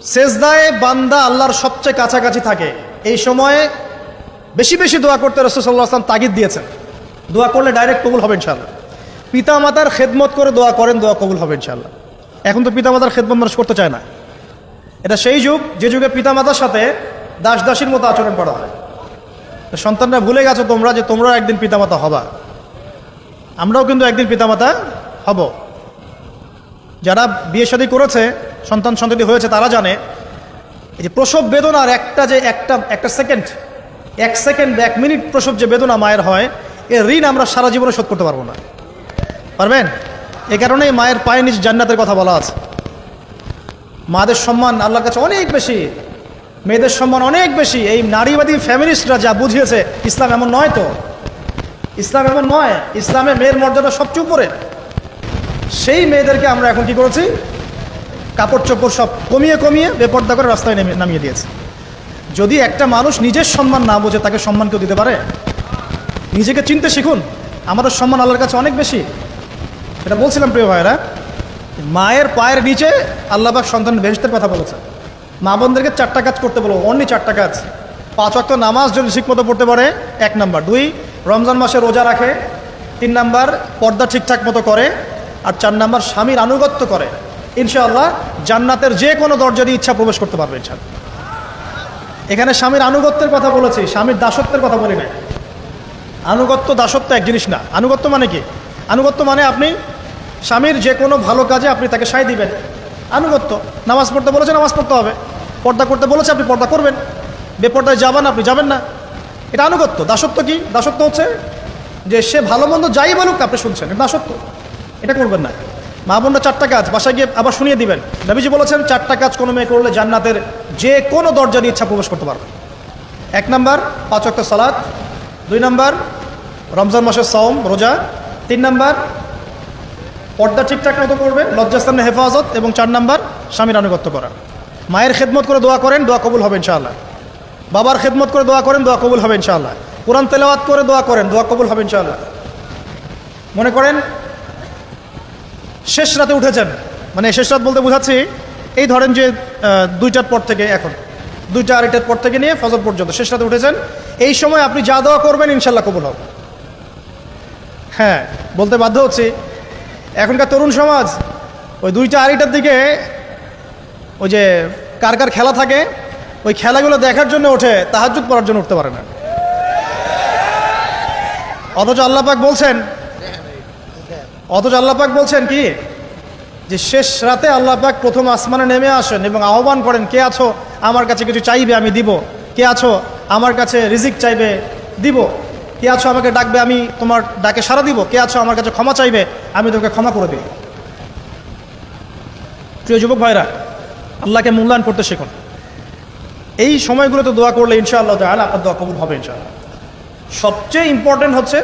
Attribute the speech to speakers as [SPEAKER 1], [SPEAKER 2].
[SPEAKER 1] সেজদায় বান্দা আল্লাহর সবচেয়ে কাছাকাছি থাকে, এই সময়ে বেশি বেশি দোয়া করতে রাসূল সাল্লাল্লাহু আলাইহি ওয়াসাল্লাম তাগিদ দিয়েছেন। দোয়া করলে ডাইরেক্ট কবুল হবে ইনশাআল্লাহ। পিতা মাতার খেদমত করে দোয়া করেন, দোয়া কবুল হবে ইনশাআল্লাহ। এখন তো পিতা মাতার খেদমত মানুষ করতে চায় না। এটা সেই যুগ যে যুগে পিতা মাতার সাথে দাস দাসীর মতো আচরণ করা হয়। সন্তানরা ভুলে গেছো তোমরা যে তোমরাও একদিন পিতামাতা হবা। আমরাও কিন্তু একদিন পিতামাতা হব। যারা বিয়ে শাদী করেছে, সন্তান সন্ততি হয়েছে, তারা জানে এই যে প্রসব বেদনার একটা সেকেন্ড, 1 মিনিট প্রসব যে বেদনা মায়ের হয়, এর ঋণ আমরা সারা জীবনে শোধ করতে পারবো না। পারবেন? এ কারণেই মায়ের পায়ে নিজ জান্নাতের কথা বলা আছে। মাদের সম্মান আল্লাহর কাছে অনেক বেশি, মেয়েদের সম্মান অনেক বেশি। এই নারীবাদী ফ্যামিলিস্টরা যা বুঝিয়েছে, ইসলাম এমন নয়। তো ইসলাম এমন নয়। ইসলামে মেয়ের মর্যাদা সবচেয়ে উপরে। সেই মেয়েদেরকে আমরা এখন কি করেছি? কাপড় চোপড় সব কমিয়ে কমিয়ে বেপর্দা করে রাস্তায় নামিয়ে দিয়েছে। যদি একটা মানুষ নিজের সম্মান না বোঝে, তাকে সম্মান কেউ দিতে পারে? নিজেকে চিনতে শিখুন। আমাদের সম্মান আল্লাহর কাছে অনেক বেশি। এটা বলছিলাম প্রিয় ভাইরা, মায়ের পায়ের নিচে আল্লাহ পাক সন্তানের বেহেশতের কথা বলেছে। মা বোনদেরকে 4টা কাজ করতে বলো, অনলি 4টা কাজ। 5 ওয়াক্ত নামাজ যদি ঠিকমতো পড়তে পারে, 1 নাম্বার। 2, রমজান মাসে রোজা রাখে। 3 নাম্বার, পর্দা ঠিকঠাক মতো করে। আর 4 নাম্বার, স্বামীর আনুগত্য করে। ইনশাআল্লাহ জান্নাতের যে কোনো দরজা দিয়ে ইচ্ছা প্রবেশ করতে পারবে ইনশাআল্লাহ। এখানে স্বামীর আনুগত্যের কথা বলেছি, স্বামীর দাসত্বের কথা বলি না। আনুগত্য দাসত্ব এক জিনিস না। আনুগত্য মানে কি? আনুগত্য মানে আপনি স্বামীর যে কোনো ভালো কাজে আপনি তাকে সায় দিবেন, আনুগত্য। নামাজ পড়তে বলেছে, নামাজ পড়তে হবে। পর্দা করতে বলেছে, আপনি পর্দা করবেন। বেপর্দায় যাবেন, আপনি যাবেন না। এটা আনুগত্য। দাসত্ব কি? দাসত্ব হচ্ছে যে সে ভালো মন্দ যাই বলুক আপনি শুনছেন, এটা দাসত্ব। এটা করবেন না। মা বোনরা 4টা কাজ বাসায় গিয়ে আবার শুনিয়ে দিবেন। নবীজি বলেছেন 4টা কাজ কোনো মেয়ে করলে জান্নাতের যে কোনো দরজা দিয়ে ইচ্ছা প্রবেশ করতে পারবে। 1 নাম্বার, 5 ওয়াক্ত সালাত। 2 নাম্বার, রমজান মাসের সাওম রোজা। 3 নাম্বার, পর্দা ঠিকঠাক মতো করবে, লজ্জাস্থানের হেফাজত। এবং 4 নাম্বার, স্বামীর আনুগত্য করা। মায়ের খেদমত করে দোয়া করেন, দোয়া কবুল হবে ইনশাআল্লাহ। বাবার খেদমত করে দোয়া করেন, দোয়া কবুল হবে ইনশাআল্লাহ। কোরআন তেলাওয়াত করে দোয়া করেন, দোয়া কবুল হবে ইনশাআল্লাহ। মনে করেন শেষ রাতে উঠেছেন, মানে শেষ রাত বলতে বোঝাচ্ছি এই ধরেন যে 2টার পর থেকে, এখন 2টা 2:30টার পর থেকে নিয়ে ফজর পর্যন্ত শেষ রাতে উঠেছেন। এই সময় আপনি যা দোয়া করবেন ইনশাআল্লাহ কবুল হবে। হ্যাঁ, বলতে বাধ্য হচ্ছি, এখনকার তরুণ সমাজ ওই 2টা 2:30টার দিকে ওই যে কার কার খেলা থাকে, ওই খেলাগুলো দেখার জন্য ওঠে, তাহাজ্জুদ পড়ার জন্য উঠতে পারে না। অথচ আল্লাহ পাক বলছেন কি, যে শেষ রাতে আল্লাহ পাক প্রথম আসমানে নেমে আসেন এবং আহ্বান করেন, কে আছো আমার কাছে কিছু চাইবে আমি দিব, কে আছো আমার কাছে রিজিক চাইবে দিব, কে আছো আমাকে ডাকবে আমি তোমার ডাকে সাড়া দিব, কে আছো আমার কাছে ক্ষমা চাইবে আমি তোমাকে ক্ষমা করে দিব। প্রিয় যুবক ভাইরা, আল্লাহকে মূল্যায়ন করতে শিখুন। এই সময়গুলোতে দোয়া করলে ইনশাআল্লাহ তাআলা আপনার দোয়া কবুল হবে ইনশাআল্লাহ। সবচেয়ে ইম্পর্টেন্ট হচ্ছে